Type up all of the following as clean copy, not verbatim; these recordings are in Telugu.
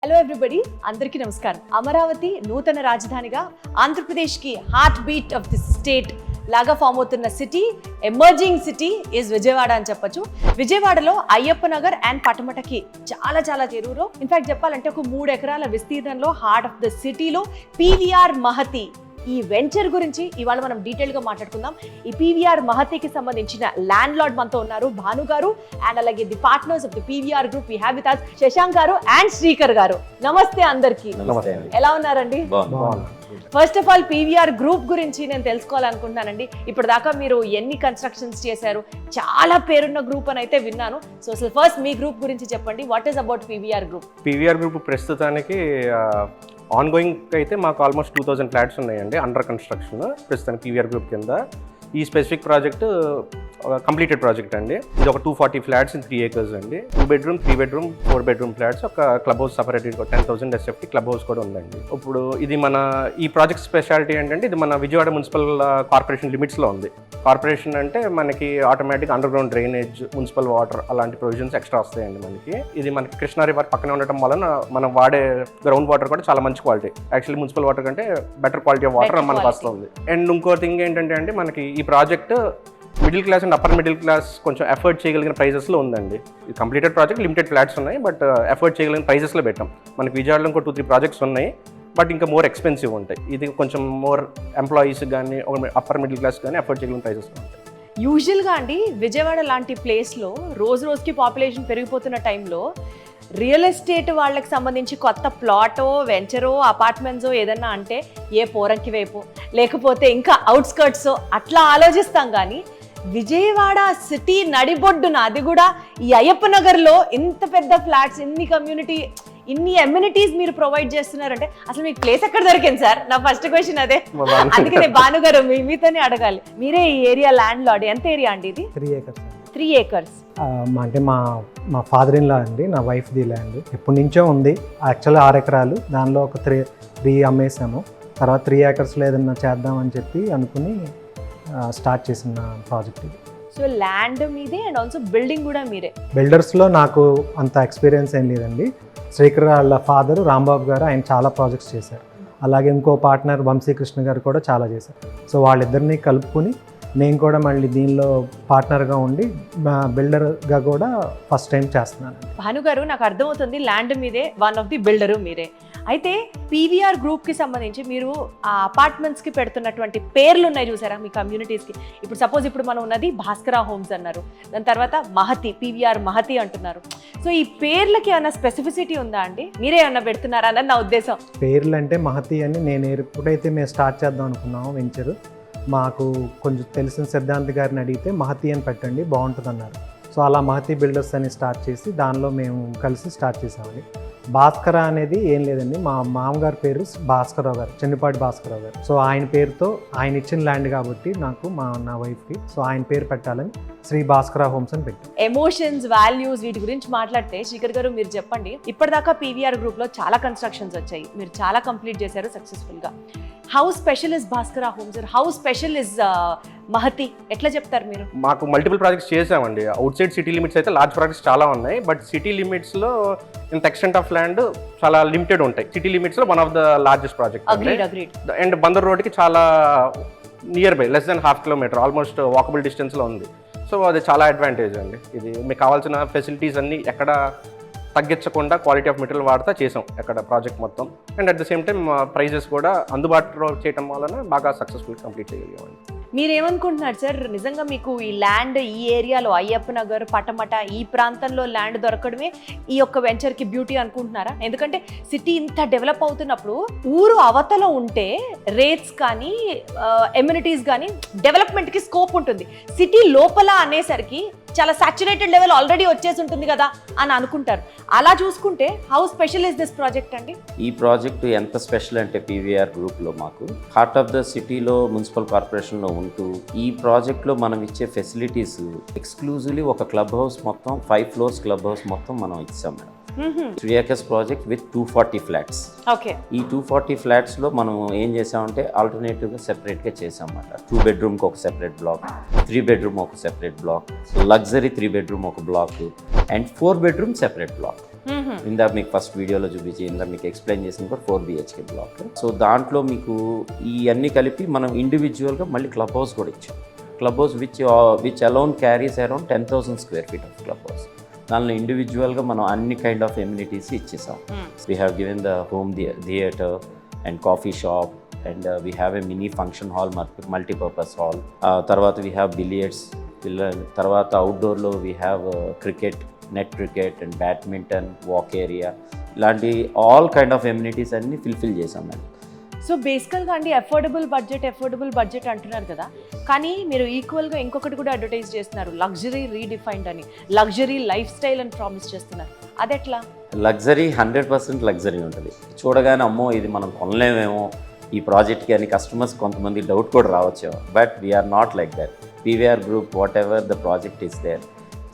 హలో ఎవ్రీబడి, అందరికీ నమస్కారం. అమరావతి నూతన రాజధానిగా ఆంధ్రప్రదేశ్కి heart beat of the state లాగా ఫామ్ అవుతున్న city, emerging city is Vijayawada అని చెప్పొచ్చు. విజయవాడలో అయ్యప్ప నగర్ అండ్ పటమటకి చాలా చేరువులో, ఇన్ఫాక్ట్ చెప్పాలంటే ఒక 3 ఎకరాల విస్తీర్ణంలో హార్ట్ ఆఫ్ ద సిటీలో పీవీఆర్ మహతి ఈ వెంచర్ గురించి ఇవాళ మనం డీటెయిల్గా మాట్లాడుకుందాం. ఈ పీవీఆర్ మహతికి సంబంధించిన ల్యాండ్ లార్డ్ మనతో ఉన్నారు, భాను గారు, అండ్ అలాగే the partners of the PVR group we have with us Shashank garu and Srikar garu. నమస్తే అందరికి, ఎలా ఉన్నారండి? First of all PVR group గురించి నేను తెలుసుకోవాలనుకుంటున్నానండి. ఇప్పుడు దాకా మీరు ఎన్ని కన్స్ట్రక్షన్స్ చేశారు? చాలా పేరున్న గ్రూప్ అని అయితే విన్నాను. సో అసలు ఫస్ట్ మీ గ్రూప్ గురించి చెప్పండి. What is about PVR group? PVR group ప్రస్తుతానికి ఆన్గోయింగ్ అయితే మాకు ఆల్మోస్ట్ 2000 ఫ్లాట్స్ ఉన్నాయండి అండర్ కన్స్ట్రక్షన్ ప్రస్తుతానికి పీవీఆర్ గ్రూప్ కింద. ఈ స్పెసిఫిక్ ప్రాజెక్ట్ కంప్లీటెడ్ ప్రాజెక్ట్ అండి. ఇది ఒక 240 ఫ్లాట్స్ ఇన్ 3 acres అండి. 2 bedroom, 3 bedroom, 4 bedroom ఫ్లాట్స్, ఒక club house separate 10,000 SFT club house కూడా ఉందండి. ఇప్పుడు ఇది మన ఈ ప్రాజెక్ట్ స్పెషాలిటీ ఏంటంటే ఇది మన విజయవాడ మున్సిపల్ కార్పొరేషన్ లిమిట్స్లో ఉంది. కార్పొరేషన్ అంటే మనకి automatic under ground drainage, municipal water అలాంటి ప్రొవిజన్స్ ఎక్స్ట్రా వస్తాయండి మనకి. ఇది మనకి కృష్ణా రివర్ పక్కనే ఉండటం వలన మనం వాడే గ్రౌండ్ వాటర్ కూడా చాలా మంచి క్వాలిటీ. యాక్చువల్లీ మున్సిపల్ వాటర్ కంటే బెటర్ క్వాలిటీ ఆఫ్ వాటర్ మనకు వస్తుంది. అండ్ ఇంకో థింగ్ ఏంటంటే అండి, మనకి ఈ project middle class and upper middle class కొంచెం ఎఫర్ట్ చేయగలిగిన ప్రైజెస్లో ఉందండి. ఇది కంప్లీటెడ్ ప్రాజెక్ట్, లిమిటెడ్ ఫ్లాట్స్ ఉన్నాయి, బట్ ఎఫర్ట్ చేయగలిగిన ప్రైజెస్లో పెట్టాం. మనకి విజయవాడలో ఇంకో 2-3 ప్రాజెక్ట్స్ ఉన్నాయి, బట్ ఇంకా మోర్ ఎక్స్పెన్సివ్ ఉంటాయి. ఇది కొంచెం మోర్ ఎంప్లాయీస్ కానీ అప్పర్ మిడిల్ క్లాస్ కానీ ఎఫర్ట్ చేయగలిగిన ప్రైజెస్లో ఉంటాయి. యూజువల్గా అండి విజయవాడ లాంటి ప్లేస్లో రోజుకి పాపులేషన్ పెరిగిపోతున్న టైంలో రియల్ ఎస్టేట్ వాళ్ళకి సంబంధించి కొత్త ప్లాటో, వెంచరో, అపార్ట్మెంట్సో ఏదన్నా అంటే ఏ పోరంకి వైపు లేకపోతే ఇంకా అవుట్స్కర్ట్సో అట్లా ఆలోచిస్తాం. కానీ విజయవాడ సిటీ నడిబొడ్డున, అది కూడా ఈ అయ్యప్ప నగర్లో ఇంత పెద్ద ఫ్లాట్స్, ఇన్ని కమ్యూనిటీ, ఇన్ని అమ్యూనిటీస్ మీరు ప్రొవైడ్ చేస్తున్నారంటే అసలు మీకు ప్లేస్ ఎక్కడ దొరికింది సార్? నా ఫస్ట్ క్వశ్చన్ అదే. అందుకనే భాను గారు మీతోనే అడగాలి. మీరే ఈ ఏరియా ల్యాండ్ లార్డ్. ఎంత ఏరియా అండి ఇది? 3 acres. 3 acres. అంటే మా ఫాదర్ ఇన్ లా అండి, నా వైఫ్ది ల్యాండ్ ఎప్పటి నుంచో ఉంది. యాక్చువల్గా 6 ఎకరాలు, దానిలో ఒక 3 అమ్మేసాము. తర్వాత 3 acresలో ఏదన్నా చేద్దామని చెప్పి అనుకుని స్టార్ట్ చేసిన ప్రాజెక్ట్ ఇది. సో ల్యాండ్ మీదే అండ్ ఆల్సో బిల్డింగ్ కూడా మీరే. బిల్డర్స్లో నాకు అంత ఎక్స్పీరియన్స్ ఏం లేదండి. శ్రీకర్ వాళ్ళ ఫాదరు రాంబాబు గారు, ఆయన చాలా ప్రాజెక్ట్స్ చేశారు. అలాగే ఇంకో పార్ట్నర్ వంశీకృష్ణ గారు కూడా చాలా చేశారు. సో వాళ్ళిద్దరినీ కలుపుకొని నేను కూడా మళ్ళీ దీనిలో పార్ట్నర్గా ఉండి బిల్డర్గా కూడా ఫస్ట్ టైం చేస్తున్నాను. భాను గారు, నాకు అర్థమవుతుంది ల్యాండ్ మీదే, వన్ ఆఫ్ ది బిల్డరు మీరే. అయితే పీవీఆర్ గ్రూప్కి సంబంధించి మీరు ఆ అపార్ట్మెంట్స్కి పెడుతున్నటువంటి పేర్లు ఉన్నాయి చూసారా మీ కమ్యూనిటీస్కి? ఇప్పుడు సపోజ్ ఇప్పుడు మనం ఉన్నది భాస్కర హోమ్స్ అన్నారు, దాని తర్వాత మహతి, పీవీఆర్ మహతి అంటున్నారు. సో ఈ పేర్లకి ఏమైనా స్పెసిఫిసిటీ ఉందా అండి? మీరే ఏమన్నా పెడుతున్నారా అన్నది నా ఉద్దేశం. పేర్లు అంటే మహతి అని నేను ఎప్పుడైతే మేము స్టార్ట్ చేద్దాం అనుకున్నామో వెంచరు, మాకు కొంచెం తెలిసిన సిద్ధాంత్ గారిని అడిగితే మహతి అని పెట్టండి బాగుంటుంది అన్నారు. సో అలా మహతి బిల్డర్స్ అని స్టార్ట్ చేసి దానిలో మేము కలిసి స్టార్ట్ చేసామండి. భాస్కర అనేది ఏం లేదండి, మా మామగారి పేరు భాస్కరరావు గారు, చెన్నిపాటి భాస్కరరావు గారు. సో ఆయన పేరుతో, ఆయన ఇచ్చిన ల్యాండ్ కాబట్టి నాకు నా వైఫ్కి, సో ఆయన పేరు పెట్టాలని శ్రీ భాస్కర హోమ్స్ అని పెట్టి. ఎమోషన్స్, వాల్యూస్, వీటి గురించి మాట్లాడితే శ్రీకర్ గారు మీరు చెప్పండి. ఇప్పటిదాకా పీవీఆర్ గ్రూప్లో చాలా కన్స్ట్రక్షన్స్ వచ్చాయి, మీరు చాలా కంప్లీట్ చేశారు సక్సెస్ఫుల్గా. How special is Bhaskara Homes, how special is Mahathi, ఎట్లా చెప్తారు మీరు? మాకు మల్టిపుల్ ప్రాజెక్ట్స్ చేసామండి. అవుట్ సైడ్ సిటీ లిమిట్స్ అయితే లార్జ్ ప్రాజెక్ట్స్ చాలా ఉన్నాయి, బట్ సిటీ లిమిట్స్లో ఇంత ఎక్స్టెంట్ ఆఫ్ ల్యాండ్ చాలా లిమిటెడ్ ఉంటాయి. సిటీ లిమిట్స్లో one of the largest project and Bandar రోడ్కి చాలా nearby, less than 1/2 kilometer, almost walkable డిస్టెన్స్లో ఉంది. సో అది చాలా అడ్వాంటేజ్ అండి. ఇది మీకు కావాల్సిన ఫెసిలిటీస్ అన్నీ ఎక్కడ తగ్గించకుండా క్వాలిటీ ఆఫ్ మెటీరియల్ వాడుతూ చేసాం ఎక్కడ ప్రాజెక్ట్ మొత్తం. And at the same time prices కూడా అందుబాటులో చేయడం వలన బాగా సక్సెస్ఫుల్ కంప్లీట్ చేయగలిగామండి. మీరేమనుకుంటున్నారు సార్, నిజంగా మీకు ఈ ల్యాండ్ ఈ ఏరియాలో అయ్యప్ప నగర్, పటమట ఈ ప్రాంతంలో ల్యాండ్ దొరకడమే ఈ యొక్క వెంచర్కి బ్యూటీ అనుకుంటున్నారా? ఎందుకంటే సిటీ ఇంత డెవలప్ అవుతున్నప్పుడు ఊరు అవతల ఉంటే రేట్స్ కానీ ఎమ్యూనిటీస్ కానీ డెవలప్మెంట్కి స్కోప్ ఉంటుంది. సిటీ లోపల అనేసరికి చాలా సాచురేటెడ్ లెవెల్ ఆల్రెడీ వచ్చేసి ఉంటుంది కదా అని అనుకుంటారు. అలా చూసుకుంటే how special is this project అండి? ఈ ప్రాజెక్ట్ ఎంత స్పెషల్ అంటే పీవీఆర్ గ్రూప్లో మాకు హార్ట్ ఆఫ్ ద సిటీలో మున్సిపల్ కార్పొరేషన్లో ఉంటూ ఈ ప్రాజెక్ట్లో మనం ఇచ్చే ఫెసిలిటీస్ ఎక్స్క్లూజివ్లీ ఒక క్లబ్ హౌస్ మొత్తం 5 floors క్లబ్ హౌస్ మొత్తం మనం ఇచ్చాం madam. 3 acres project with 240 flats. Okay. ఈ 240 ఫ్లాట్స్లో మనం ఏం చేసామంటే ఆల్టర్నేటివ్గా సెపరేట్గా చేసామన్నమాట. 2 బెడ్రూమ్కి ఒక సెపరేట్ బ్లాక్, 3 బెడ్రూమ్ ఒక సెపరేట్ బ్లాక్, లగ్జరీ 3 బెడ్రూమ్ ఒక block and 4 bedroom separate block. ఇందాక మీకు ఫస్ట్ వీడియోలో చూపించి ఇందాక మీకు ఎక్స్ప్లెయిన్ చేసిన కూడా 4 BHK బ్లాక్. సో దాంట్లో మీకు ఈ అన్ని కలిపి మనం ఇండివిజువల్గా మళ్ళీ క్లబ్ హౌస్ కూడా ఇచ్చాం. Club house which alone carries around 10,000 square feet of club house. దానిలో ఇండివిజువల్గా మనం అన్ని కైండ్ ఆఫ్ ఎమ్యూనిటీస్ ఇచ్చేసాం. We have given the home theatre and coffee shop and we have a mini function hall, multipurpose hall. తర్వాత వీ హ్యావ్ బిలియర్డ్స్, తర్వాత అవుట్డోర్లో we have cricket, net cricket and badminton, walk area, ఇలాంటి ఆల్ కైండ్ ఆఫ్ ఎమ్యూనిటీస్ అన్ని ఫిల్ఫిల్ చేసాం మేము. సో బేసికల్గా అండి అఫోర్డబుల్ బడ్జెట్ అంటున్నారు కదా, కానీ మీరు ఈక్వల్గా ఇంకొకటి కూడా అడ్వర్టైజ్ చేస్తున్నారు, లగ్జరీ రీడిఫైన్డ్ అని, లగ్జరీ లైఫ్ స్టైల్ అని ప్రామిస్ చేస్తున్నారు. అదెట్లా? లగ్జరీ 100% లగ్జరీ ఉంటుంది. చూడగానే అమ్మో ఇది మనం కొనలేమేమో ఈ ప్రాజెక్ట్కి అని కస్టమర్స్ కొంతమంది డౌట్ కూడా రావచ్చు. But we are not like that. PVR group whatever the project is there,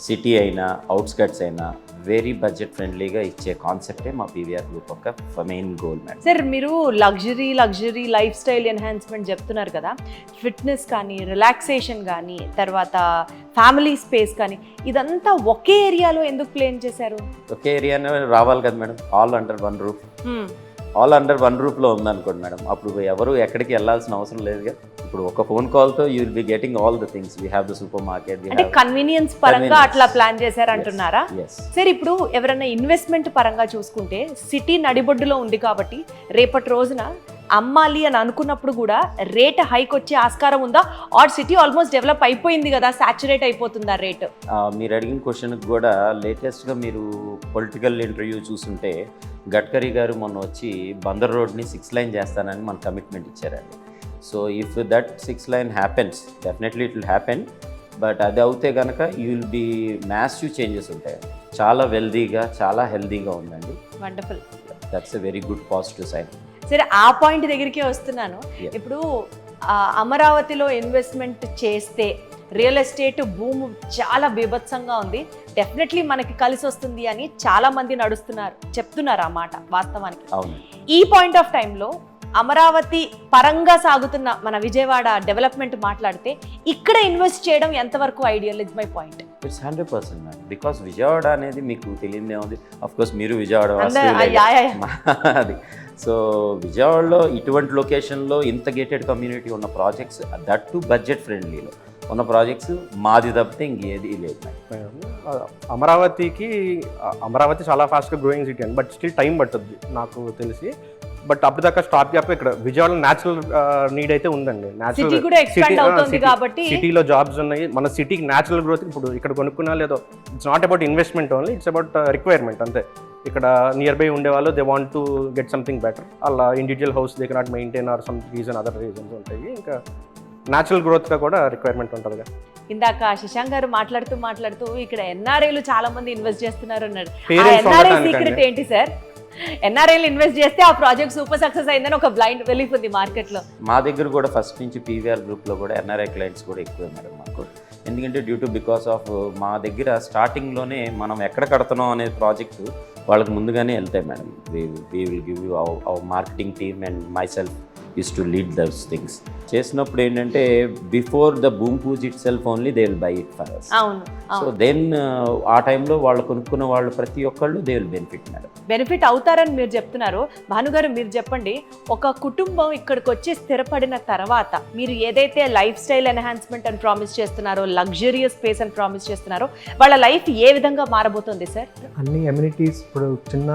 city అయినా అవుట్స్కట్స్ అయినా వెరీ బడ్జెట్ ఫ్రెండ్లీగా ఇచ్చే కాన్సెప్టే మా PVR గ్రూప్ ఒక మెయిన్ గోల్ మేడం. సార్ మీరు లగ్జరీ లైఫ్ స్టైల్ ఎన్హాన్స్మెంట్ చెప్తున్నారు కదా, ఫిట్నెస్ కానీ, రిలాక్సేషన్ కానీ, తర్వాత ఫ్యామిలీ స్పేస్ కానీ, ఇదంతా ఒకే ఏరియాలో ఎందుకు ప్లాన్ చేశారు? ఒకే ఏరియానే రావాలి కదా madam, all under one roof. All under one రూఫ్లో ఉందనుకోండి మేడం, అప్పుడు ఎవరు ఎక్కడికి వెళ్ళాల్సిన అవసరం లేదుగా. ఇప్పుడు ఒక ఫోన్ కాల్తో you will be getting all the things. We have the supermarket. అంటే కన్వీనియన్స్ పరంగా అట్లా ప్లాన్ చేశారు అంటున్నారా? సార్ ఇప్పుడు ఎవరైనా ఇన్వెస్ట్మెంట్ పరంగా చూసుకుంటే సిటీ నడిబొడ్డులో ఉంది కాబట్టి రేపటి రోజున అమ్మాలి అని అనుకున్నప్పుడు కూడా రేట్ హైక్ వచ్చే ఆస్కారం ఉందా? ఆర్ సిటీ ఆల్మోస్ట్ డెవలప్ అయిపోయింది కదా, సాచురేట్ అయిపోతుందా రేట్? మీరు అడిగిన క్వశ్చన్కి కూడా లేటెస్ట్గా మీరు పొలిటికల్ ఇంటర్వ్యూ చూస్తుంటే గడ్కరీ గారు మొన్న వచ్చి బందర్ రోడ్ని 6 లైన్ చేస్తానని మన కమిట్మెంట్ ఇచ్చారండి. So if that 6 line happens, definitely it will happen. But అది అవుతే కనుక you will be massive changes ఉంటాయి. చాలా వెల్దీగా, చాలా హెల్దీగా ఉందండి. Wonderful. That's a very good positive sign. సరే, ఆ పాయింట్ దగ్గరికే వస్తున్నాను. ఇప్పుడు అమరావతిలో ఇన్వెస్ట్మెంట్ చేస్తే రియల్ ఎస్టేట్ భూమి చాలా బీభత్సంగా ఉంది, డెఫినెట్లీ మనకి కలిసి వస్తుంది అని చాలా మంది చెప్తున్నారు ఆ మాట వాస్తవానికి. అవును. ఈ పాయింట్ ఆఫ్ టైంలో అమరావతి పరంగా సాగుతున్న మన విజయవాడ డెవలప్మెంట్ మాట్లాడితే ఇక్కడ ఇన్వెస్ట్ చేయడం ఎంతవరకు ideal? Is my point. It's 100% ma'am. Because Vijayawada అనేది మీకు తెలియదే ఉంది. అఫ్ కోర్స్ మీరు విజయవాడ అది. సో విజయవాడలో ఇటువంటి లొకేషన్లో ఇంత గేటెడ్ కమ్యూనిటీ ఉన్న ప్రాజెక్ట్స్, దట్ టు బడ్జెట్ ఫ్రెండ్లీలో ఉన్న ప్రాజెక్ట్స్ మాది తప్పితే ఇంకేది లేదు. అమరావతి చాలా ఫాస్ట్గా గ్రోయింగ్ సిటీ అండి, బట్ స్టిల్ టైం పట్టుద్ది నాకు తెలిసి. బట్ అప్పటిదాకా స్టాప్ గ్యాప్ ఇక్కడ విజయవాడలో న్యాచురల్ నీడ్ అయితే ఉందండి. సిటీలో జాబ్స్ ఉన్నాయి, మన సిటీకి న్యాచురల్ గ్రోత్. ఇప్పుడు ఇక్కడ కొనుక్కున్నా లేదో, it's not about investment only, it's about requirement అంతే. ఇక్కడ నియర్ బై ఉండేవాళ్ళు they want to get something better. అలా individual house they cannot maintain or some reason, other reasons ఉంటాయి. ఇంకా న్యాచురల్ గ్రోత్గా కూడా రిక్వైర్మెంట్ ఉంటుందిగా. ఇందాక శశాంక్ గారు మాట్లాడుతూ ఇక్కడ ఎన్ఆర్ఐలు చాలా మంది ఇన్వెస్ట్ చేస్తున్నారు అన్నాడు. సీక్రెట్ ఏంటి సార్? ఎన్ఆర్ఐలు ఇన్వెస్ట్ చేస్తే ఆ ప్రాజెక్ట్ సూపర్ సక్సెస్ అయిందని ఒక బ్లైండ్ బిలీఫ్ ఉంది మార్కెట్లో. మా దగ్గర కూడా ఫస్ట్ నుంచి PVR గ్రూప్లో కూడా ఎన్ఆర్ఐ క్లయింట్స్ కూడా ఎక్కువ మేడం మాకు. ఎందుకంటే బికాస్ ఆఫ్ మా దగ్గర స్టార్టింగ్లోనే మనం ఎక్కడ కడుతున్నాం అనే ప్రాజెక్టు వాళ్ళకి ముందుగానే వెళ్తాయి madam. We will give you our marketing team and myself is to lead those things. చేసినప్పుడు ఏంటంటే before the bhoomi puja itself only they will buy it for us. అవును. సో దెన్ ఆ టైంలో వాళ్ళు కొనుక్కున్న వాళ్ళు ప్రతి ఒక్కళ్ళు దే విల్ బెనిఫిట్ అవుతారని మీరు చెప్తున్నారు. భానుగారు మీరు చెప్పండి, ఒక కుటుంబం ఇక్కడికి వచ్చి స్థిరపడిన తర్వాత మీరు ఏదైతే లైఫ్ స్టైల్ ఎన్హాన్స్మెంట్ అని ప్రామిస్ చేస్తున్నారో, లగ్జరియస్ స్పేస్ అని ప్రామిస్ చేస్తున్నారో, వాళ్ళ లైఫ్ ఏ విధంగా మారబోతుంది సార్? అన్ని ఎమ్యూనిటీస్ ఇప్పుడు చిన్న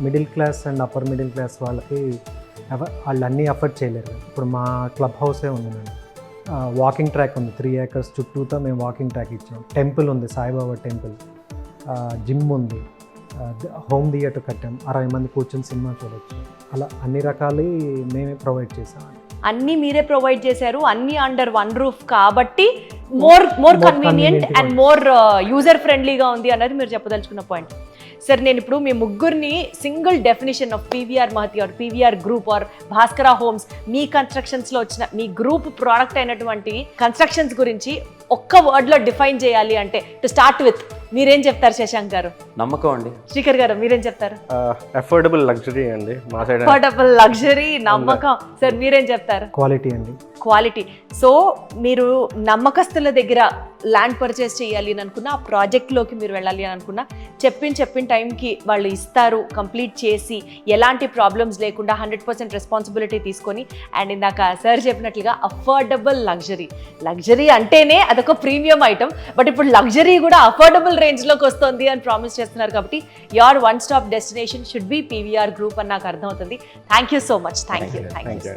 middle class and upper middle class వాళ్ళకి వాళ్ళు అన్నీ అఫోర్డ్ చేయలేరు. ఇప్పుడు మా క్లబ్ హౌసే ఉంది మేడం, వాకింగ్ ట్రాక్ ఉంది, 3 acres చుట్టూతో మేము వాకింగ్ ట్రాక్ ఇచ్చాం. టెంపుల్ ఉంది, సాయిబాబా టెంపుల్, జిమ్ ఉంది, హోమ్ థియేటర్ కట్టాం, 60 మంది కూర్చొని సినిమా చూడవచ్చు. అలా అన్ని రకాలు మేమే ప్రొవైడ్ చేసాం. అన్నీ మీరే ప్రొవైడ్ చేశారు, అన్నీ అండర్ వన్ రూఫ్ కాబట్టి more convenient and more user ఫ్రెండ్లీగా ఉంది అన్నది మీరు చెప్పదలుచుకున్న పాయింట్. సార్, నేను ఇప్పుడు మీ ముగ్గురిని single definition of PVR Mahathi or PVR group or Bhaskara Homes, మీ కన్స్ట్రక్షన్స్లో వచ్చిన మీ గ్రూప్ ప్రోడక్ట్ అయినటువంటి కన్స్ట్రక్షన్స్ గురించి ఒక్క వర్డ్లో డిఫైన్ చేయాలి అంటే టు స్టార్ట్ విత్ మీరేం చెప్తారు శశాంక్ గారు? నమ్మకం అండి. శ్రీకర్ గారు మీరేం చెప్తారు? అఫోర్డబుల్ లగ్జరీ అండి మా సైడ్. అఫోర్డబుల్ లగ్జరీ, నమ్మకం. సార్ మీరేం చెప్తారు? క్వాలిటీ అండి. క్వాలిటీ. సో మీరు నమ్మకస్తుల దగ్గర ల్యాండ్ పర్చేస్ చేయాలి అని అనుకున్నా, ఆ ప్రాజెక్ట్లోకి మీరు వెళ్ళాలి అని అనుకున్నా, చెప్పిన టైంకి వాళ్ళు ఇస్తారు, కంప్లీట్ చేసి ఎలాంటి ప్రాబ్లమ్స్ లేకుండా 100% రెస్పాన్సిబిలిటీ తీసుకొని, అండ్ ఇందాక సార్ చెప్పినట్లుగా అఫోర్డబుల్ లగ్జరీ అంటేనే అదొక ప్రీమియం ఐటమ్, బట్ ఇప్పుడు లగ్జరీ కూడా అఫోర్డబుల్ రేంజ్లోకి వస్తుంది అని ప్రామిస్ చేస్తున్నారు. కాబట్టి your one stop destination should be PVR group అని నాకు అర్థమవుతుంది. Thank you so much. Thank you.